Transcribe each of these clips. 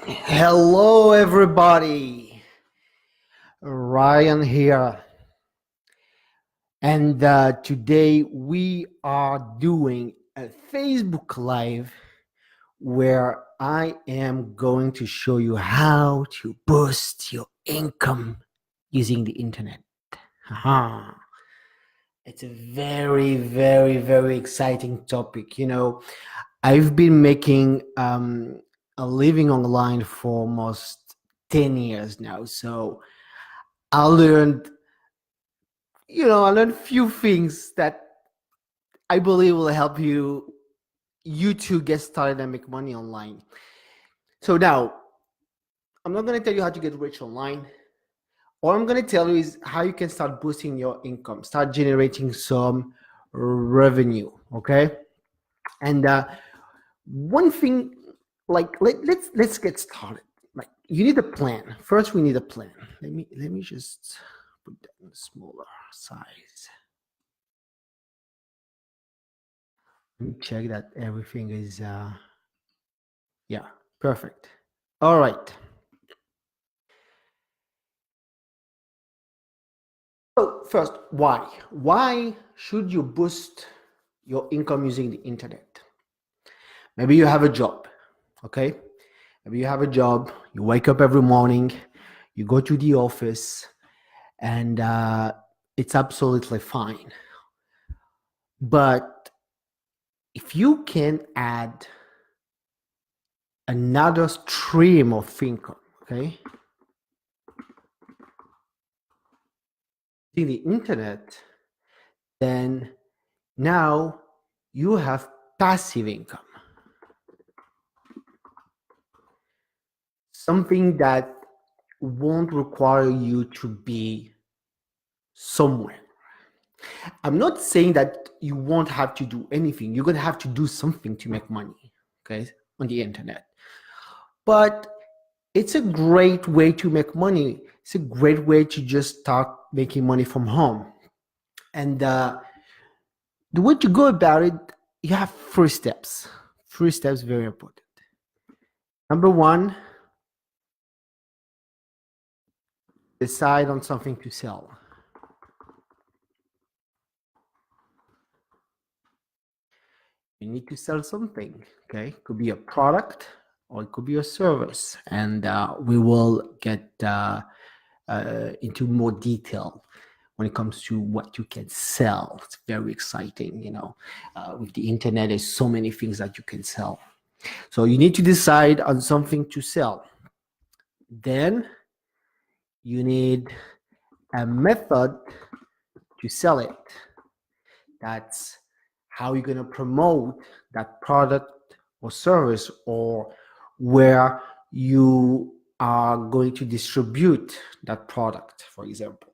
Hello, everybody. Ryan here. And today we are doing a Facebook Live where I am going to show you how to boost your income using the internet. Haha. It's a very, very, very exciting topic. I've been making a living online for almost 10 years now. So I learned, I learned few things that I believe will help you to get started and make money online. So now, I'm not going to tell you how to get rich online. All I'm going to tell you is how you can start boosting your income, start generating some revenue, okay? And one thing, like let's get started. Like you need a plan. First, we need a plan. Let me just put that in a smaller size. Let me check that everything is yeah, perfect. All right. So first, why? Why should you boost your income using the internet? Maybe you have a job, okay? Maybe you have a job, you wake up every morning, you go to the office, and it's absolutely fine. But if you can add another stream of income, okay, in the internet, then now you have passive income, something that won't require you to be somewhere. I'm not saying that you won't have to do anything. You're going to have to do something to make money, okay, on the internet. But it's a great way to make money. It's a great way to just start making money from home. And the way to go about it, you have 3 steps. 3 steps, very important. Number one, decide on something to sell. You need to sell something, okay? It could be a product or it could be a service. And we will get into more detail when it comes to what you can sell. It's very exciting, with the internet, there's so many things that you can sell. So you need to decide on something to sell. Then you need a method to sell it. That's how you're going to promote that product or service, or where you are going to distribute that product, for example.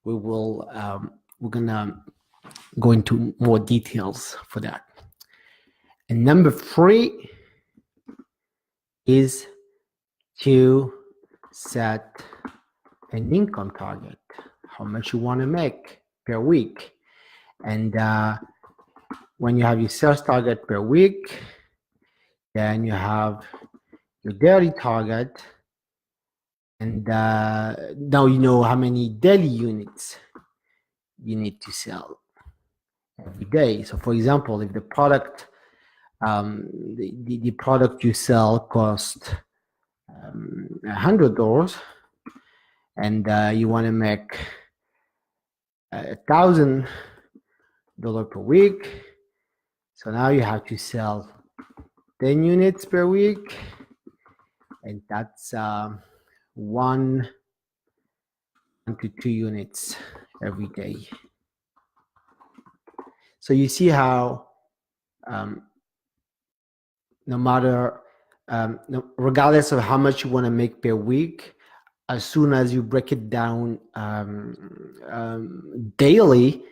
We're gonna go into more details for that. And number 3 is to set an income target, how much you want to make per week. And when you have your sales target per week, then you have your daily target, and now you know how many daily units you need to sell every day. So for example, if the product the product you sell costs $100, and you want to make $1,000 per week, so now you have to sell 10 units per week, and that's 1 to 2 units every day. So you see how no matter regardless of how much you want to make per week, as soon as you break it down daily,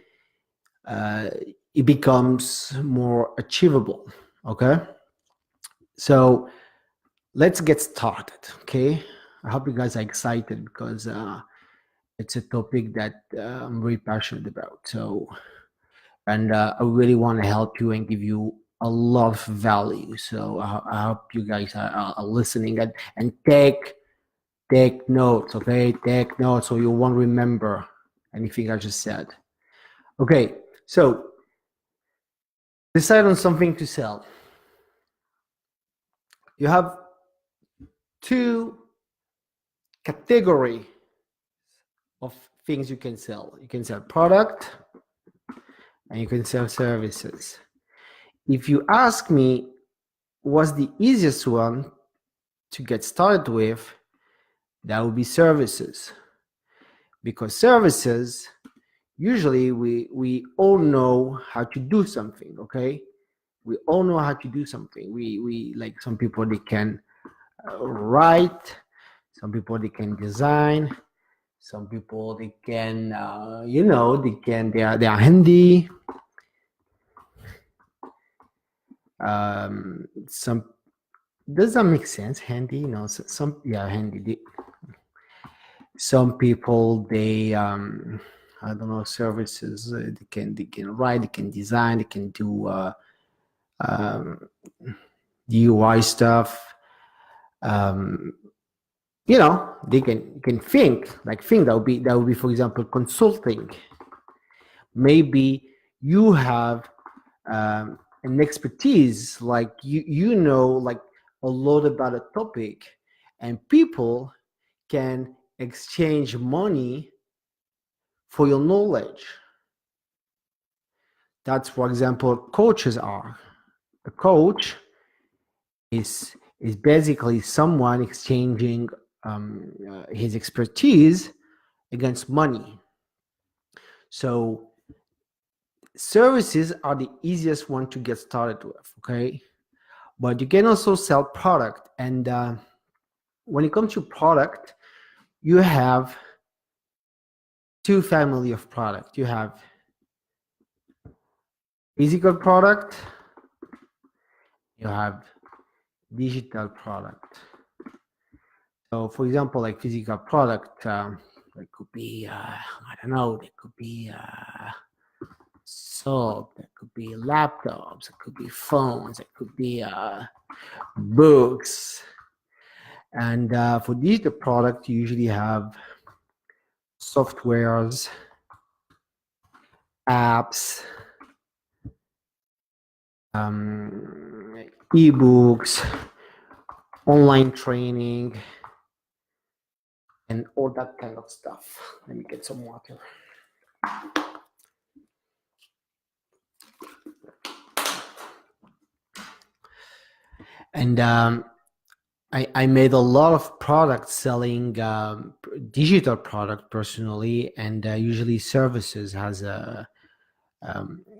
it becomes more achievable. Okay, so let's get started. Okay, I hope you guys are excited, because it's a topic that I'm very passionate about. So, and I really want to help you and give you a lot of value. So I hope you guys are listening and take notes, okay? Take notes so you won't remember anything I just said. Okay, so decide on something to sell. You have two category of things you can sell. You can sell product and you can sell services. If you ask me what's the easiest one to get started with, that would be services. Because services, usually we all know how to do something, okay? We all know how to do something. We like, some people, they can write, some people they can design, some people they can they are handy. Some, does that make sense? Handy, some, yeah, handy. Some people, they I don't know, services, they can write, they can design, they can do DIY stuff. They can think. That would be, for example, consulting. Maybe you have an expertise, like like a lot about a topic, and people can exchange money for your knowledge. That's, for example, coaches are. A coach is basically someone exchanging his expertise against money. So services are the easiest one to get started with, okay? But you can also sell product. And when it comes to product, you have two family of product. You have physical product, you have digital product. So, for example, like physical product, it could be, I don't know, it could be soap, it could be laptops, it could be phones, it could be books. And for digital product, you usually have softwares, apps, ebooks, online training, and all that kind of stuff. Let me get some water. And I made a lot of products selling digital product personally, and usually services has a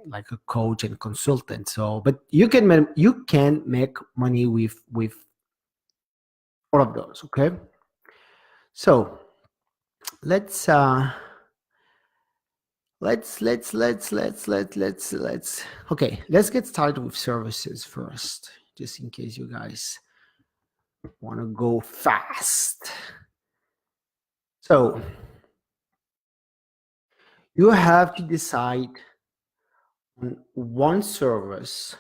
like a coach and consultant. So, but you can make money with all of those. Okay, so let's okay, let's get started with services first, just in case you guys want to go fast. So you have to decide on one service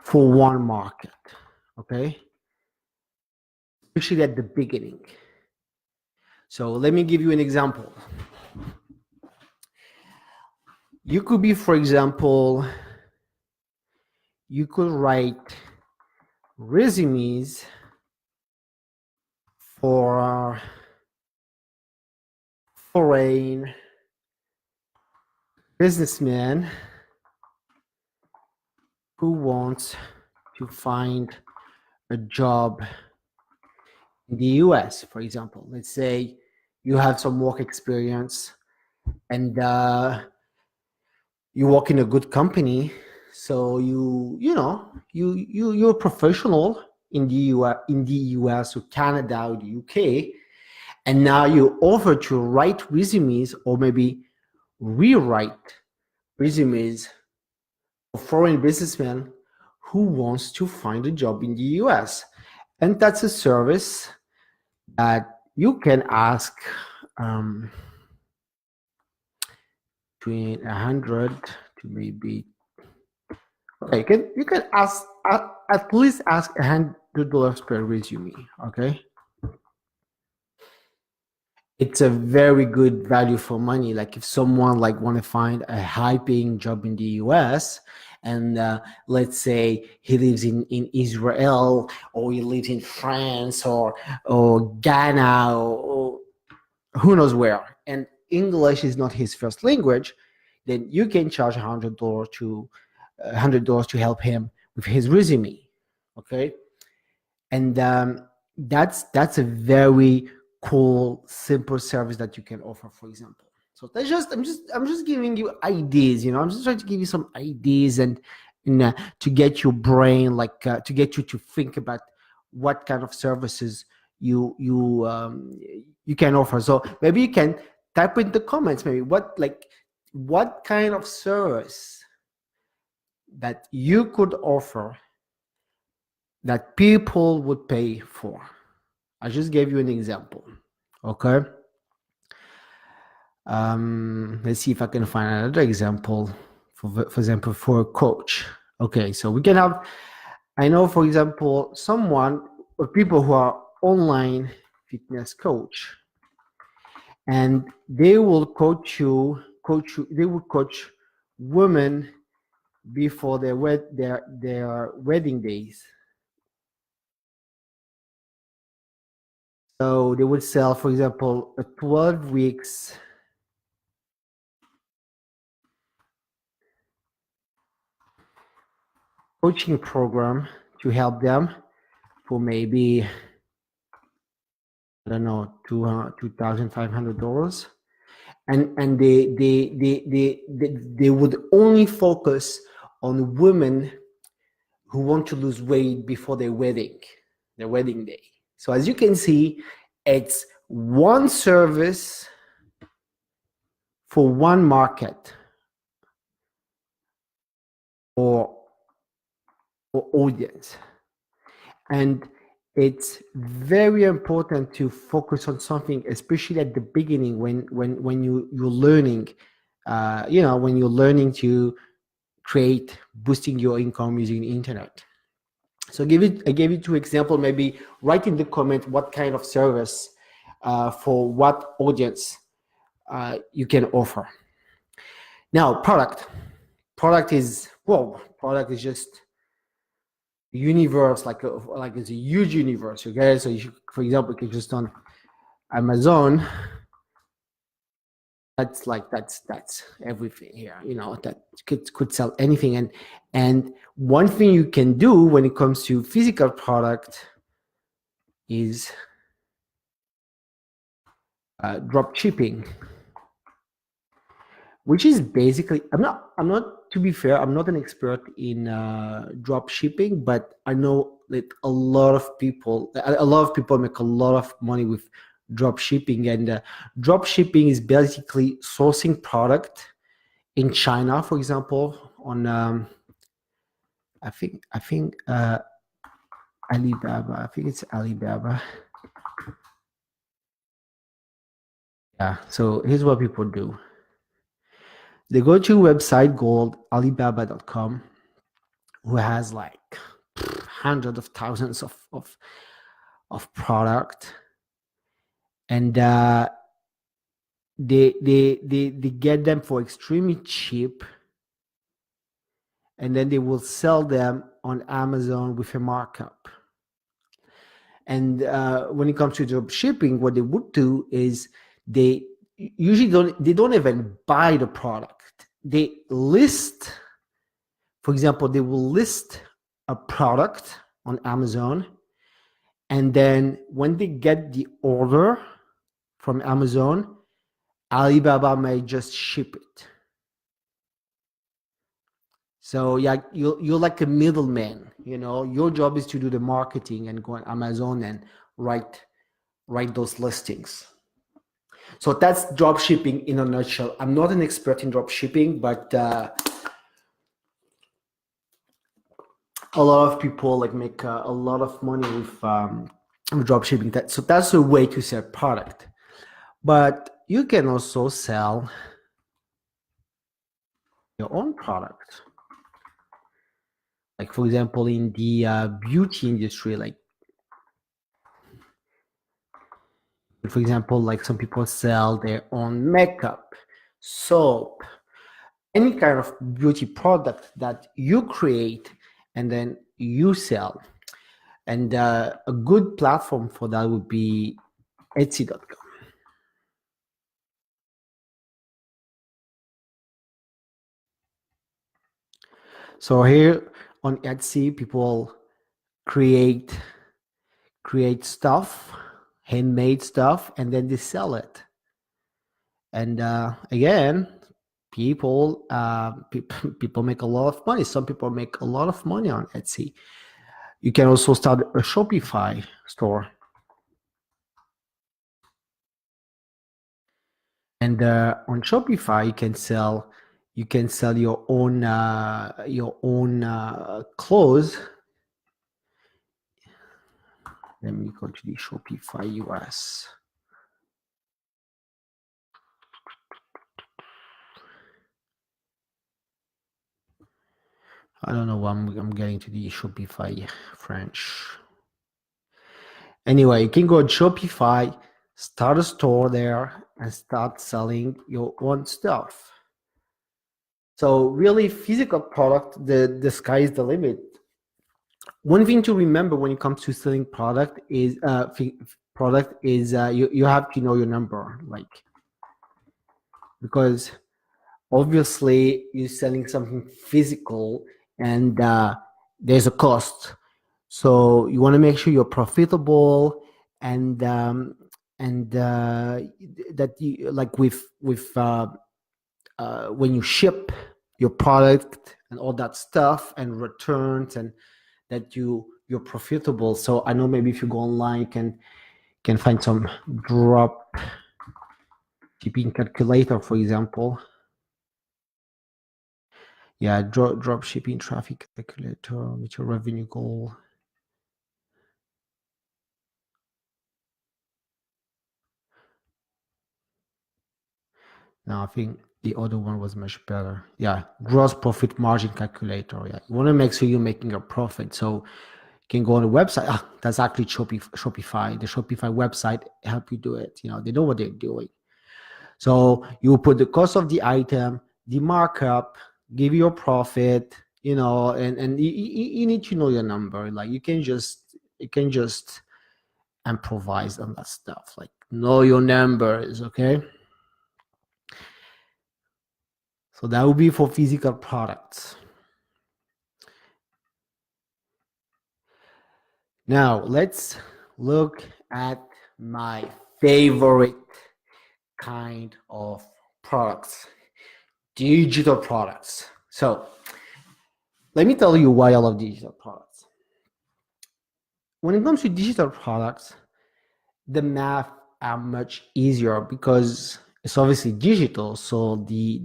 for one market, okay? Especially at the beginning. So let me give you an example. You could be, for example, you could write resumes for foreign businessmen who wants to find a job in the US, for example. Let's say you have some work experience and you work in a good company, so you're a professional in the US or Canada or the UK, and now you offer to write resumes or maybe rewrite resumes for foreign businessmen who wants to find a job in the US. And that's a service that you can ask to between 100 to maybe, okay, you can ask at least ask $100 per resume. Okay, it's a very good value for money. Like if someone like want to find a high paying job in the US, and let's say he lives in Israel, or he lives in France, or Ghana, or who knows where, and English is not his first language, then you can charge $100 to help him with his resume. Okay, and that's a very cool, simple service that you can offer, for example. So that's just I'm just giving you ideas. I'm just trying to give you some ideas, and to get your brain, like to get you to think about what kind of services you can offer. So maybe you can type in the comments, maybe what kind of service that you could offer that people would pay for. I just gave you an example. Okay. Let's see if I can find another example. For example, for a coach. Okay, so we can have, I know, for example, someone or people who are online fitness coach, and they will coach you. They will coach women before their wedding days. So they would sell, for example, a 12 weeks coaching program to help them for maybe, I don't know, $2,500, and they would only focus on women who want to lose weight before their wedding day. So as you can see, it's one service for one market or audience. And it's very important to focus on something, especially at the beginning when you're learning, when you're learning to boosting your income using the internet. So I gave you two examples. Maybe write in the comment what kind of service for what audience you can offer. Now, product is just universe, like it's a huge universe. Okay, so for example, you can just on Amazon. That's everything here. That could sell anything. And one thing you can do when it comes to physical product is drop shipping, which is basically, I'm not, to be fair, I'm not an expert in drop shipping, but I know that a lot of people make a lot of money with drop shipping. And drop shipping is basically sourcing product in China, for example, on I think Alibaba. I think it's Alibaba. Yeah. So here's what people do. They go to a website called Alibaba.com, who has like hundreds of thousands of product, and they get them for extremely cheap, and then they will sell them on Amazon with a markup. And when it comes to drop shipping, what they would do is they usually don't even buy the product. They list, for example, they will list a product on Amazon, and then when they get the order from Amazon, Alibaba may just ship it. So yeah, you're like a middleman. Your job is to do the marketing and go on Amazon and write those listings. So that's drop shipping in a nutshell. I'm not an expert in drop shipping, but a lot of people make a lot of money with drop shipping. So that's a way to sell product. But you can also sell your own product. Like, for example, in the beauty industry, like, for example, like some people sell their own makeup, soap, any kind of beauty product that you create and then you sell. And a good platform for that would be Etsy.com. So here on Etsy, people create stuff, handmade stuff, and then they sell it. And again, people people make a lot of money. Some people make a lot of money on Etsy. You can also start a Shopify store. And on Shopify, you can sell your own clothes. Let me go to the Shopify US. I don't know why I'm getting to the Shopify French. Anyway, you can go to Shopify, start a store there, and start selling your own stuff. So really, physical product, the sky is the limit. One thing to remember when it comes to selling product is you have to know your number, like, because obviously you're selling something physical and there's a cost. So you want to make sure you're profitable and that you, like with when you ship your product and all that stuff and returns, and that you're profitable. So I know maybe if you go online, you can find some drop shipping calculator, for example. Yeah, drop shipping traffic calculator with your revenue goal. Now I think the other one was much better. Yeah, gross profit margin calculator. Yeah, you want to make sure you're making a profit. So you can go on the website. That's actually Shopify. The Shopify website help you do it. You know, they know what they're doing. So you put the cost of the item, the markup, give your profit, you know, and you need to know your number. Like you can just improvise on that stuff. Like know your numbers, okay? So that would be for physical products. Now let's look at my favorite kind of products, digital products. So let me tell you why I love digital products. When it comes to digital products, the math are much easier because it's obviously digital. So the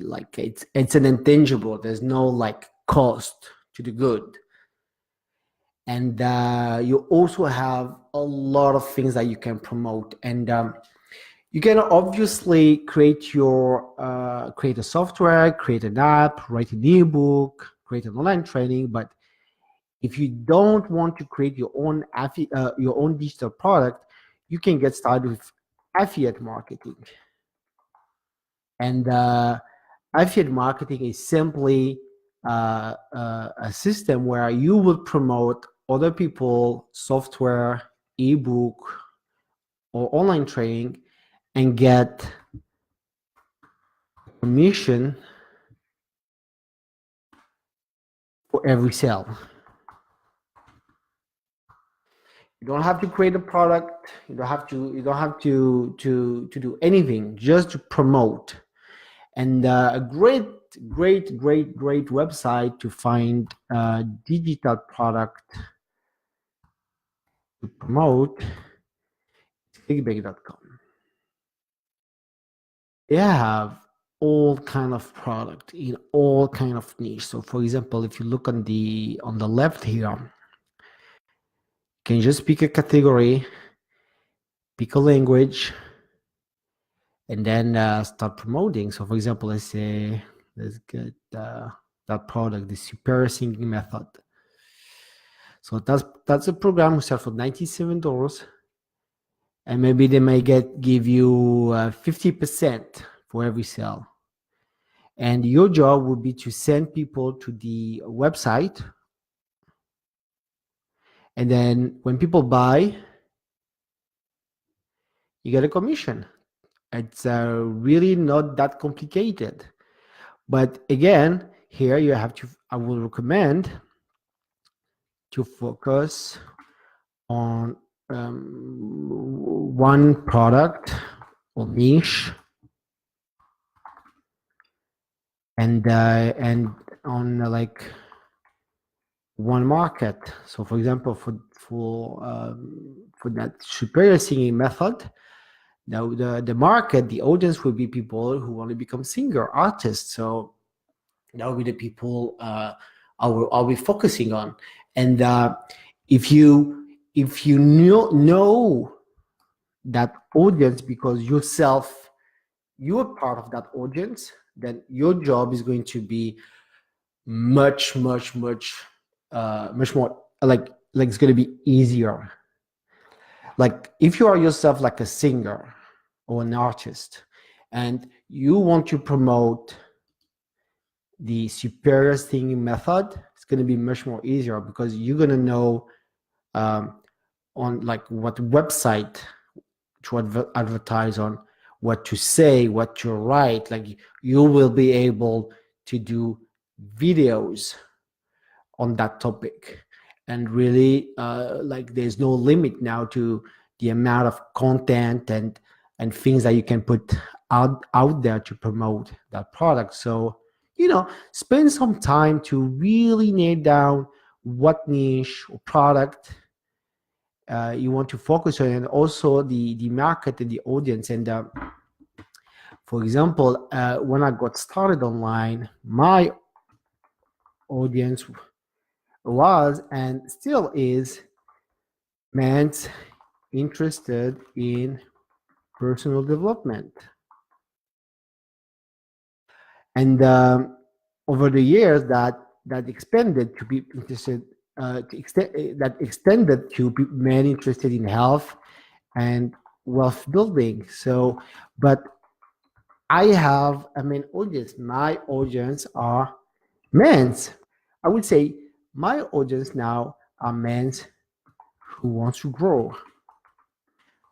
like it's an intangible. There's no like cost to the good. And you also have a lot of things that you can promote. And you can obviously create a software, create an app, write an ebook, create an online training. But if you don't want to create your own digital product, you can get started with affiliate marketing. And affiliate marketing is simply a system where you will promote other people, software, ebook, or online training, and get commission for every sale. You don't have to create a product. You don't have to do anything. Just to promote. And a great website to find a digital product to promote is clickbank.com. They have all kind of product in all kind of niche. So for example, if you look on the left here, you can just pick a category, pick a language, and then start promoting. So for example, let's say Let's get that product, the Superior Singing Method. So that's a program we sell for $97, and maybe they may give you 50% for every sale. And your job would be to send people to the website, and then when people buy, you get a commission. It's really not that complicated. But again, here you have to, I will recommend to focus on one product or niche, and on like one market. So for example, for that Superior Singing Method, now the market, the audience will be people who want to become singer artists. So that will be the people I'll be focusing on. And if you know that audience because yourself, you're part of that audience, then your job is going to be much more like it's going to be easier. Like if you are yourself like a singer or an artist and you want to promote the Superior Singing Method, it's going to be much more easier because you're going to know on like what website to advertise on, what to say, what to write. Like you will be able to do videos on that topic, and really like there's no limit now to the amount of content and things that you can put out there to promote that product. So spend some time to really nail down what niche or product you want to focus on, and also the market and the audience. And for example, when I got started online, my audience was and still is men interested in personal development. And over the years, that expanded to be interested, that extended to men interested in health and wealth building. So, but I have a main audience. My audience are men's. I would say my audience now are men who want to grow,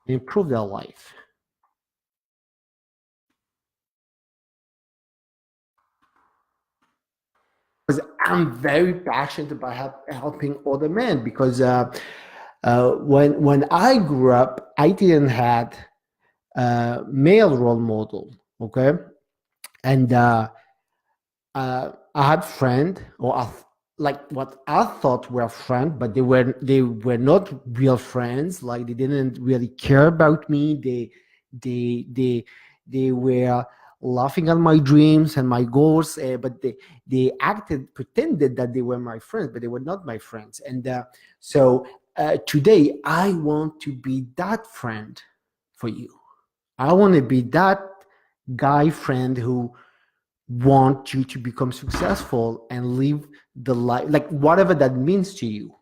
improve their life. Because I'm very passionate about helping other men. Because when I grew up, I didn't have a male role model. Okay, and I had friend, or like what I thought were friends, but they were not real friends. Like they didn't really care about me. They were laughing at my dreams and my goals, but they pretended that they were my friends, but they were not my friends. And so today I want to be that friend for you. I want to be that guy friend who want you to become successful and live the life, like whatever that means to you.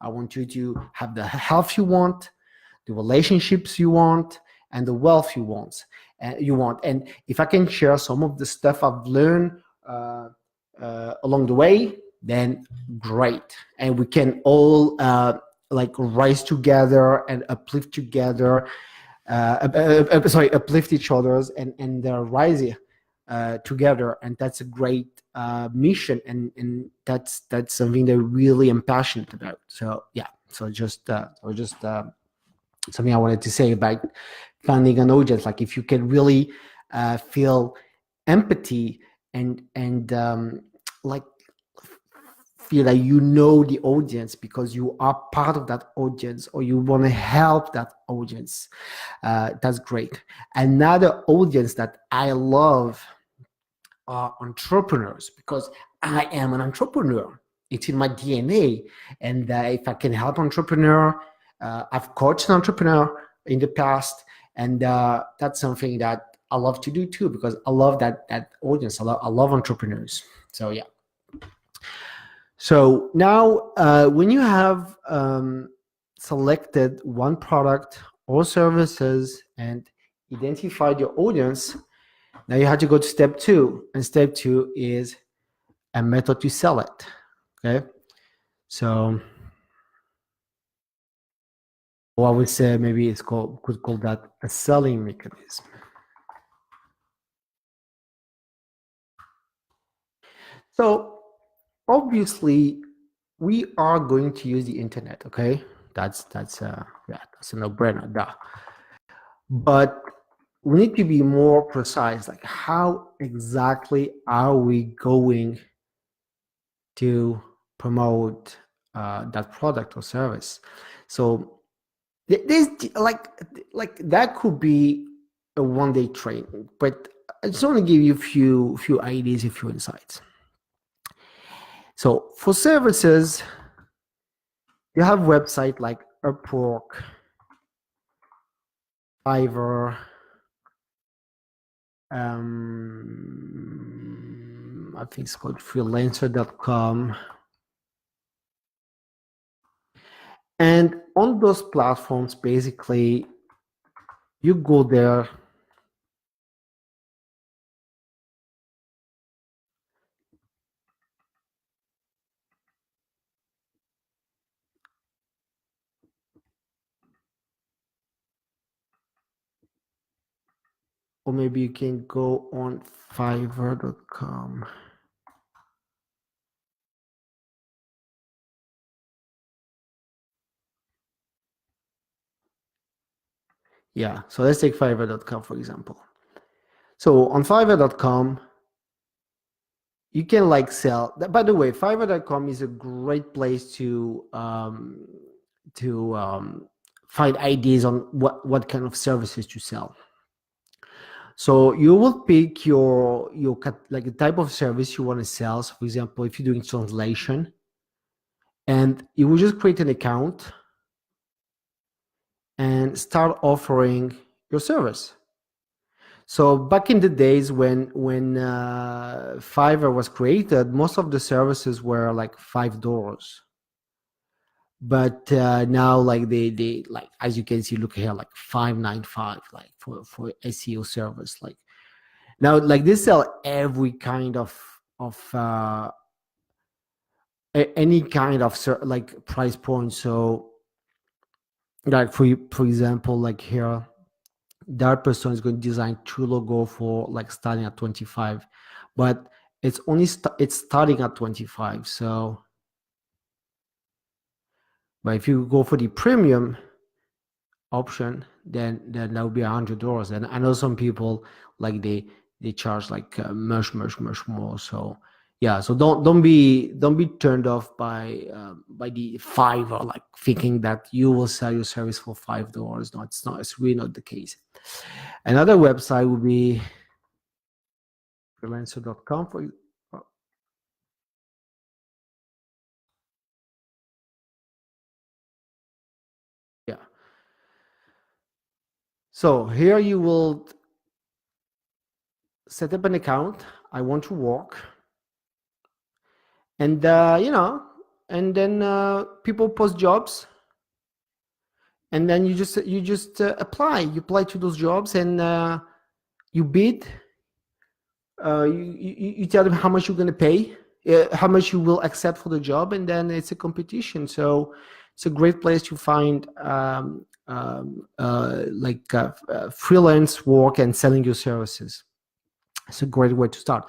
I want you to have the health you want, the relationships you want, and the wealth you want. And if I can share some of the stuff I've learned along the way, then great. And we can all like rise together and uplift together. Uplift each other's and rise together, and that's a great mission, and that's something that really am passionate about. So yeah, so just something I wanted to say about finding an audience. Like if you can really feel empathy and like feel that the audience because you are part of that audience, or you want to help that audience, that's great. Another audience that I love are entrepreneurs, because I am an entrepreneur. It's in my DNA. And if I can help entrepreneur, I've coached an entrepreneur in the past, and that's something that I love to do too, because I love that audience. I love entrepreneurs. So yeah. So now, when you have selected one product or services and identified your audience, now you have to go to step two, and step two is a method to sell it. Okay, so I would say maybe could call that a selling mechanism. So obviously, we are going to use the internet. Okay, that's a no-brainer. Duh. But we need to be more precise. Like, how exactly are we going to promote that product or service? So there's like that could be a one-day training, but I just want to give you a few ideas, a few insights. So for services, you have website like Upwork, Fiverr, I think it's called freelancer.com. And on those platforms, basically, you go there, or maybe you can go on fiverr.com. Yeah, so let's take fiverr.com, for example. So on fiverr.com, you can like sell. By the way, fiverr.com is a great place to find ideas on what kind of services to sell. So you will pick your like the type of service you want to sell. So for example, if you're doing translation, and you will just create an account and start offering your service. So back in the days when Fiverr was created, most of the services were like $5. But now, like they like, as you can see, look here, like $5.95, like for SEO service. Like now, like they sell every kind of any kind of like price point. So like for example, like here, that person is going to design 2 logo for like starting at 25, but it's only it's starting at 25. So but if you go for the premium option, then that would be $100. And I know some people like they charge like much more. So yeah, so don't be turned off by the Fiverr, like thinking that you will sell your service for $5. No, it's really not the case. Another website would be freelancer.com for you. Yeah. So here you will set up an account. I want to work. And and then people post jobs, and then you just apply. You apply to those jobs, and you bid. You tell them how much you're going to pay, how much you will accept for the job, and then it's a competition. So it's a great place to find freelance work and selling your services. It's a great way to start.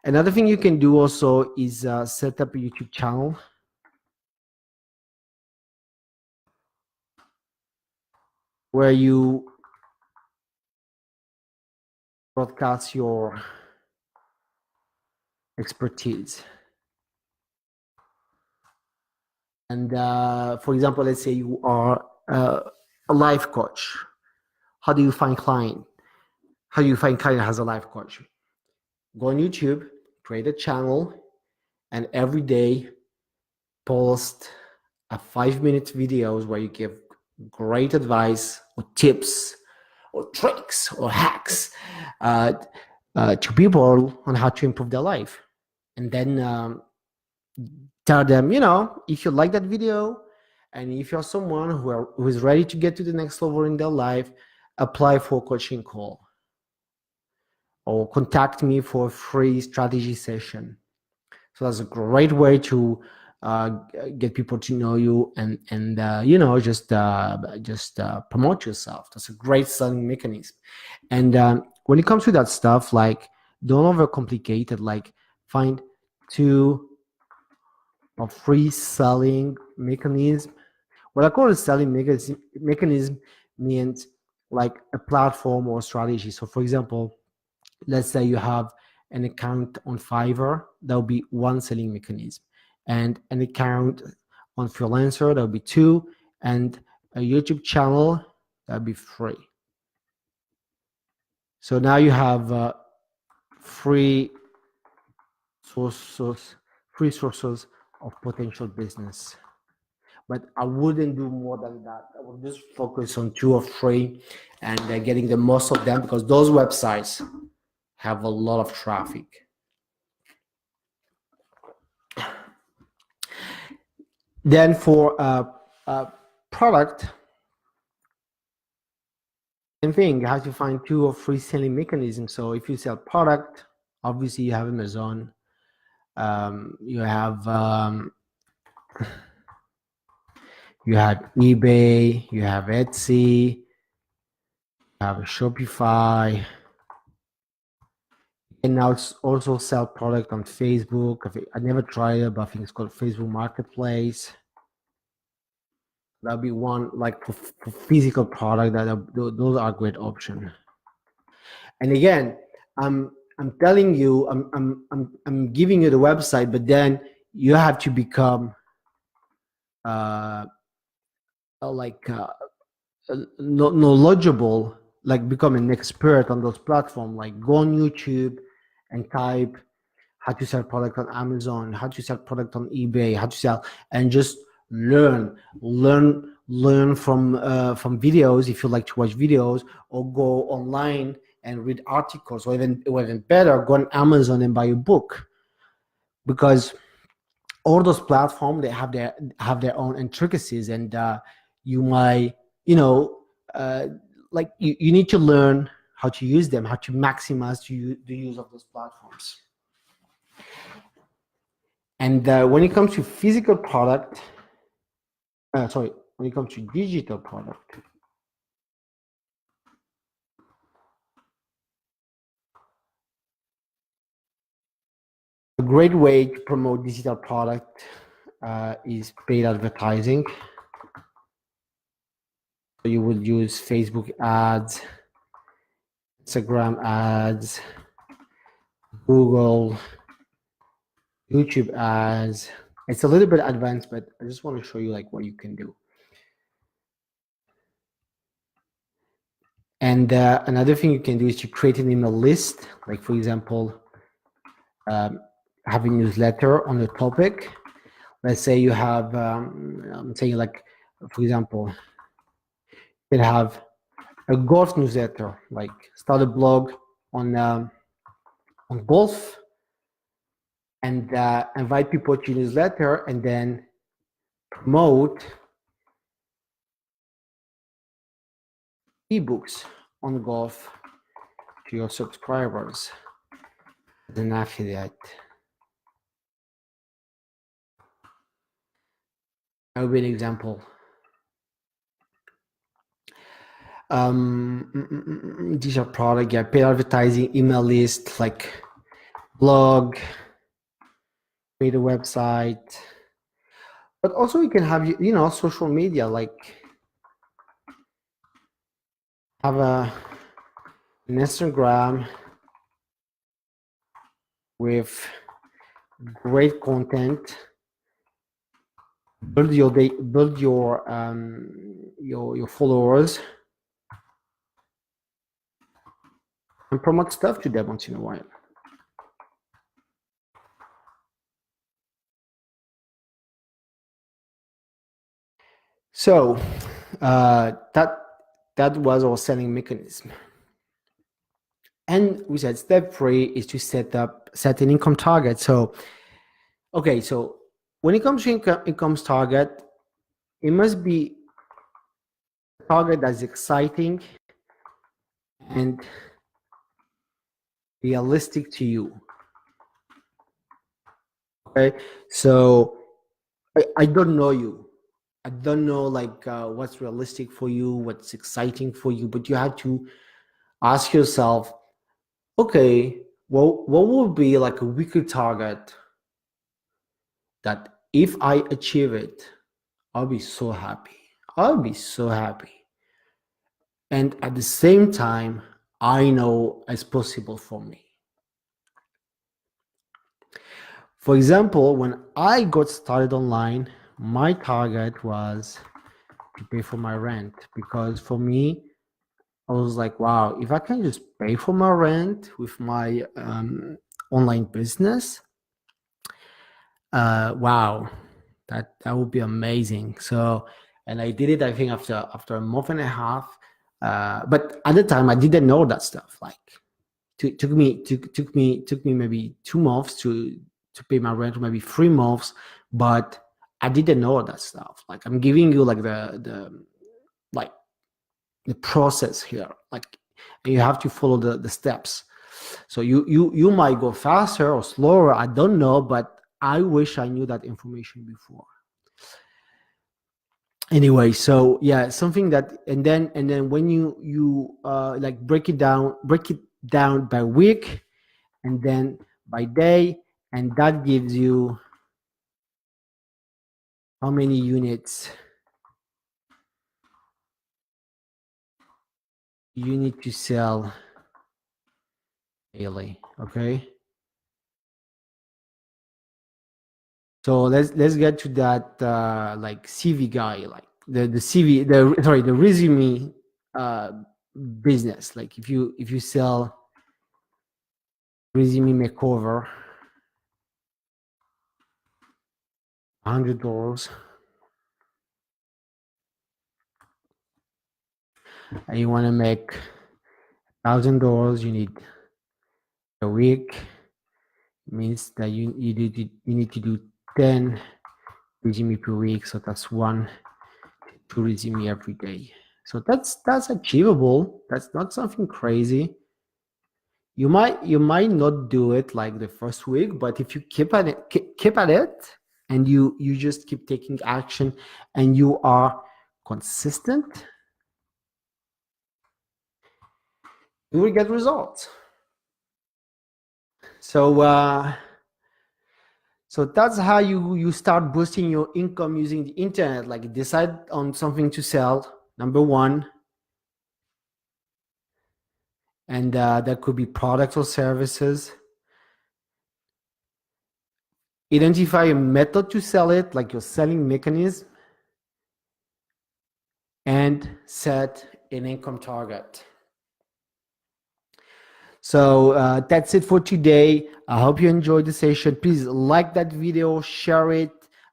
Another thing you can do also is set up a YouTube channel where you broadcast your expertise. And for example, let's say you are a life coach. How do you find client? How do you find client as a life coach? Go on YouTube, create a channel, and every day post a 5-minute videos where you give great advice or tips or tricks or hacks uh, to people on how to improve their life. And then tell them, if you like that video and if you're someone who is ready to get to the next level in their life, apply for a coaching call or contact me for a free strategy session. So that's a great way to get people to know you and just promote yourself. That's a great selling mechanism. And when it comes to that stuff, like, don't overcomplicate it. Like, find 2 or 3 selling mechanism. What I call a selling mechanism means like a platform or strategy. So for example, let's say you have an account on Fiverr, that will be 1 selling mechanism, and an account on Freelancer, that will be 2, and a YouTube channel, that will be 3. So now you have 3 sources of potential business. But I wouldn't do more than that. I would just focus on 2 or 3 and getting the most of them, because those websites have a lot of traffic. Then for product, same thing. You have to find 2 or 3 selling mechanisms. So if you sell product, obviously you have Amazon, you have eBay, you have Etsy, you have Shopify. And now it's also sell product on Facebook. I never tried it, but I think it's called Facebook Marketplace. That'll be one, like for physical product. Those are a great option. And again, I'm telling you, I'm giving you the website, but then you have to become knowledgeable, like become an expert on those platforms. Like, go on YouTube and type how to sell product on Amazon, how to sell product on eBay, how to sell, and just learn from videos if you like to watch videos, or go online and read articles, or even better, go on Amazon and buy a book, because all those platforms, they have their own intricacies, and you might like you need to learn how to use them, how to maximize the use of those platforms. And when it comes to physical product, when it comes to digital product, a great way to promote digital product is paid advertising. So you would use Facebook ads, Instagram ads, Google, YouTube ads. It's a little bit advanced, but I just want to show you like what you can do. And another thing you can do is to create an email list. Like, for example, have a newsletter on a topic. Let's say you have, I'm saying, like, for example, you can have a golf newsletter, like start a blog on golf, and invite people to your newsletter, and then promote ebooks on golf to your subscribers as an affiliate. That would be an example. Digital product, yeah, paid advertising, email list, like blog, create a website. But also you can have, social media, like have an Instagram with great content. Build your followers and promote stuff to them once in a while. So that was our selling mechanism. And we said step 3 is to set an income target. So, okay, so when it comes to income target, it must be a target that's exciting and realistic to you. Okay, so I don't know you. I don't know like what's realistic for you, what's exciting for you, but you have to ask yourself, okay, well, what would be like a weekly target that if I achieve it, I'll be so happy. I'll be so happy. And at the same time, I know it's possible for me. For example, when I got started online, my target was to pay for my rent, because for me, I was like, wow, if I can just pay for my rent with my online business, wow, that would be amazing. So, and I did it, I think after a month and a half. But at the time, I didn't know that stuff. Like, took me maybe 2 months to pay my rent, maybe 3 months, but I didn't know that stuff. Like, I'm giving you like the process here, like, and you have to follow the steps. So you might go faster or slower, I don't know, but I wish I knew that information before. Anyway, so yeah, something that, and then when you like break it down by week and then by day, and that gives you how many units you need to sell daily. Okay, so let's get to that like CV guy, like the CV, the resume business. Like, if you sell resume makeover, $100, and you want to make $1,000, you need a week. It means that you need to do 10 resume per week, so that's 1-2 resume every day. So that's achievable. That's not something crazy. You might not do it like the first week, but if you keep at it, and you just keep taking action, and you are consistent, you will get results. So so that's how you start boosting your income using the internet. Like, decide on something to sell, number 1, and that could be products or services. Identify a method to sell it, like your selling mechanism, and set an income target. So that's it for today. I hope you enjoyed the session. Please like that video, share it,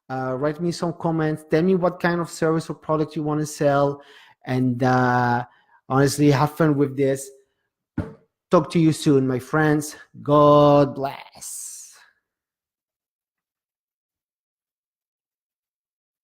write me some comments, tell me what kind of service or product you want to sell, and honestly, have fun with this. Talk to you soon, my friends. God bless.